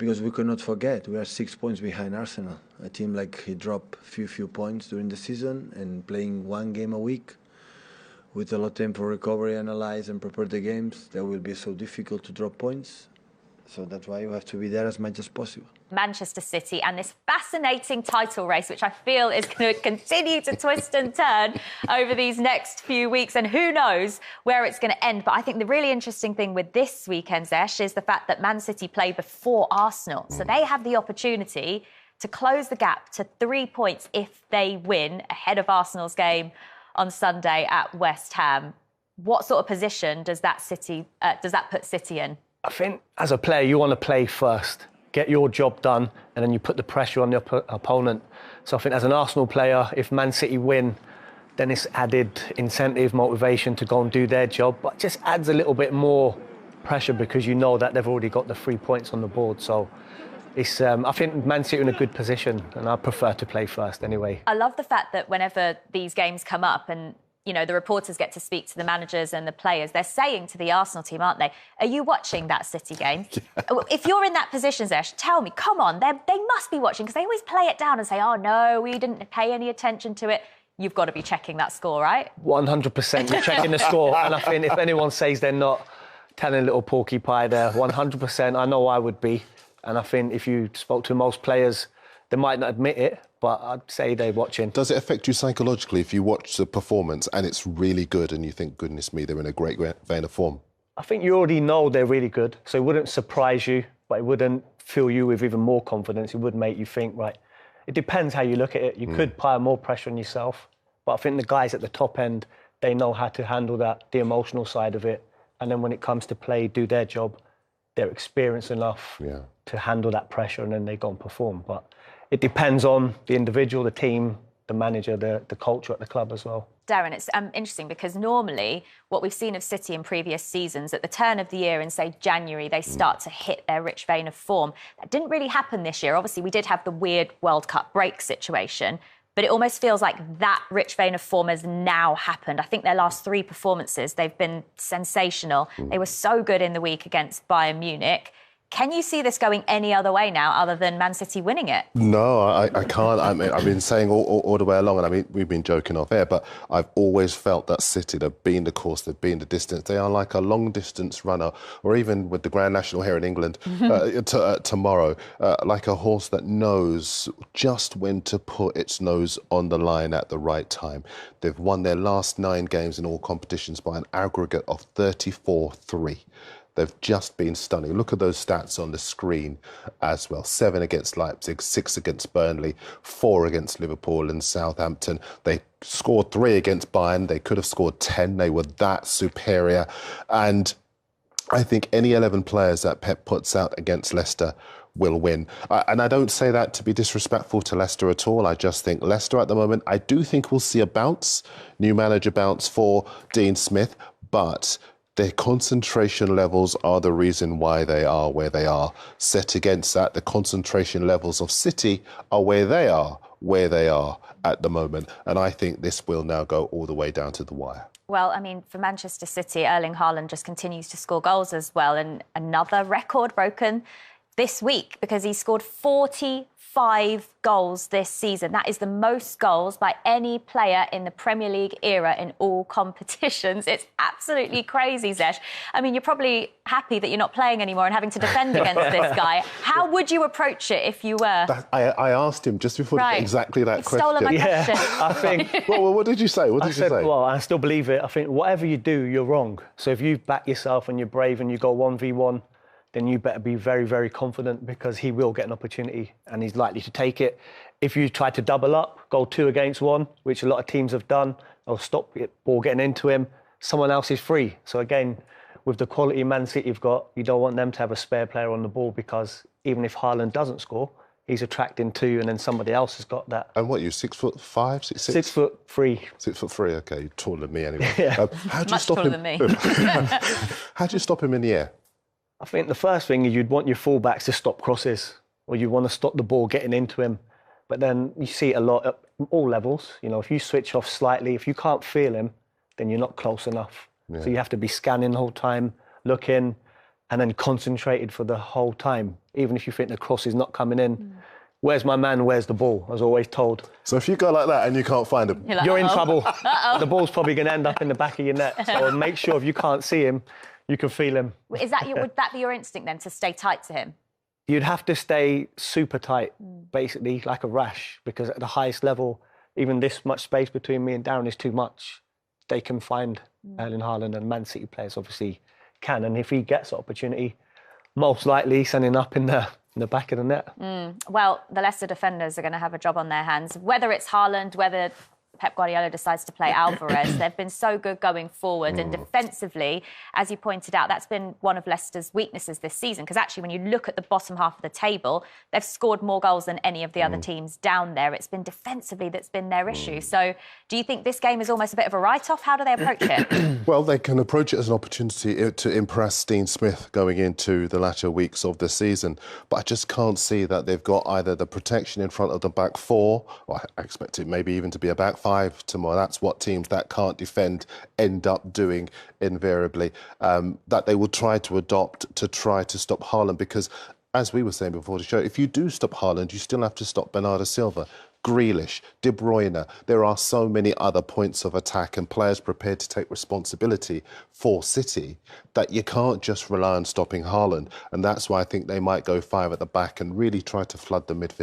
because we cannot forget we are 6 points behind Arsenal, a team like he dropped few points during the season and playing one game a week with a lot of time for recovery, analyze and prepare the games. That will be so difficult to drop points. So that's why you have to be there as much as possible. Manchester City and this fascinating title race, which I feel is going to continue to twist and turn over these next few weeks. And who knows where it's going to end. But I think the really interesting thing with this weekend, Zesh, is the fact that Man City play before Arsenal. So they have the opportunity to close the gap to 3 points if they win ahead of Arsenal's game on Sunday at West Ham. What sort of position does that put City in? I think as a player, you want to play first, get your job done, and then you put the pressure on the opponent. So I think as an Arsenal player, if Man City win, then it's added incentive, motivation to go and do their job, but just adds a little bit more pressure because you know that they've already got the 3 points on the board. So it's, I think Man City are in a good position, and I prefer to play first anyway. I love the fact that whenever these games come up and you know, the reporters get to speak to the managers and the players, they're saying to the Arsenal team, aren't they, are you watching that City game? Yeah. If you're in that position, Zesh, tell me, come on, they must be watching, because they always play it down and say, oh, no, we didn't pay any attention to it. You've got to be checking that score, right? 100%, you're checking the score. And I think if anyone says they're not, telling a little porky pie there, 100%, I know I would be. And I think if you spoke to most players, they might not admit it, but I'd say they're watching. Does it affect you psychologically if you watch the performance and it's really good and you think, goodness me, they're in a great vein of form? I think you already know they're really good, so it wouldn't surprise you, but it wouldn't fill you with even more confidence. It would make you think, right, it depends how you look at it. You could pile more pressure on yourself, but I think the guys at the top end, they know how to handle that, the emotional side of it. And then when it comes to play, do their job, they're experienced enough to handle that pressure, and then they go and perform. But it depends on the individual, the team, the manager, the culture at the club as well. Darren, it's interesting because normally what we've seen of City in previous seasons, at the turn of the year in, say, January, they start to hit their rich vein of form. That didn't really happen this year. Obviously, we did have the weird World Cup break situation, but it almost feels like that rich vein of form has now happened. I think their last 3 performances, they've been sensational. They were so good in the week against Bayern Munich. Can you see this going any other way now other than Man City winning it? No, I can't. I mean, I've been saying all the way along, and I mean, we've been joking off air, but I've always felt that City, they've been the course, they've been the distance. They are like a long-distance runner, or even with the Grand National here in England tomorrow, like a horse that knows just when to put its nose on the line at the right time. They've won their last 9 games in all competitions by an aggregate of 34-3. They've just been stunning. Look at those stats on the screen as well. 7 against Leipzig, 6 against Burnley, 4 against Liverpool and Southampton. They scored 3 against Bayern. They could have scored 10. They were that superior. And I think any 11 players that Pep puts out against Leicester will win. And I don't say that to be disrespectful to Leicester at all. I just think Leicester at the moment, I do think we'll see a bounce, new manager bounce for Dean Smith, but their concentration levels are the reason why they are where they are. Set against that, the concentration levels of City are where they are at the moment. And I think this will now go all the way down to the wire. Well, I mean, for Manchester City, Erling Haaland just continues to score goals as well. And another record broken this week because he scored 45 goals this season. That is the most goals by any player in the Premier League era in all competitions. It's absolutely crazy, Zesh. I mean, you're probably happy that you're not playing anymore and having to defend against this guy. How would you approach it if you were? I asked him just before exactly that question. Stolen my question. I think... Well, what did you say? What did you say? Well, I still believe it. I think whatever you do, you're wrong. So if you back yourself and you're brave and you go 1v1, then you better be very, very confident because he will get an opportunity and he's likely to take it. If you try to double up, go 2 against 1, which a lot of teams have done, or stop it, ball getting into him, someone else is free. So again, with the quality Man City you've got, you don't want them to have a spare player on the ball because even if Haaland doesn't score, he's attracting 2 and then somebody 'else has got that. And what, you 6'5", 6'6"? 6'3". 6'3", okay, you're taller than me anyway. Yeah. How do you Much stop taller him? than me. How do you stop him in the air? I think the first thing is you'd want your fullbacks to stop crosses, or you want to stop the ball getting into him. But then you see it a lot at all levels. You know, if you switch off slightly, if you can't feel him, then you're not close enough. Yeah. So you have to be scanning the whole time, looking, and then concentrated for the whole time, even if you think the cross is not coming in. Where's my man? Where's the ball? I was always told. So if you go like that and you can't find him, Like, you're in trouble. The ball's probably going to end up in the back of your net. So make sure if you can't see him, you can feel him. would that be your instinct then, to stay tight to him? You'd have to stay super tight, basically, like a rash, because at the highest level, even this much space between me and Darren is too much. They can find Erling Haaland, and Man City players obviously can. And if he gets the opportunity, most likely sending up in the back of the net. Well, the Leicester defenders are going to have a job on their hands. Whether it's Haaland, whether Pep Guardiola decides to play Alvarez, they've been so good going forward. And defensively, as you pointed out, that's been one of Leicester's weaknesses this season. Because actually, when you look at the bottom half of the table, they've scored more goals than any of the other teams down there. It's been defensively that's been their issue. So do you think this game is almost a bit of a write-off? How do they approach it? well, they can approach it as an opportunity to impress Dean Smith going into the latter weeks of the season. But I just can't see that they've got either the protection in front of the back four, or I expect it maybe even to be a back five tomorrow. That's what teams that can't defend end up doing invariably. That they will try to adopt to try to stop Haaland, because, as we were saying before the show, if you do stop Haaland, you still have to stop Bernardo Silva, Grealish, De Bruyne. There are so many other points of attack and players prepared to take responsibility for City that you can't just rely on stopping Haaland. And that's why I think they might go five at the back and really try to flood the midfield.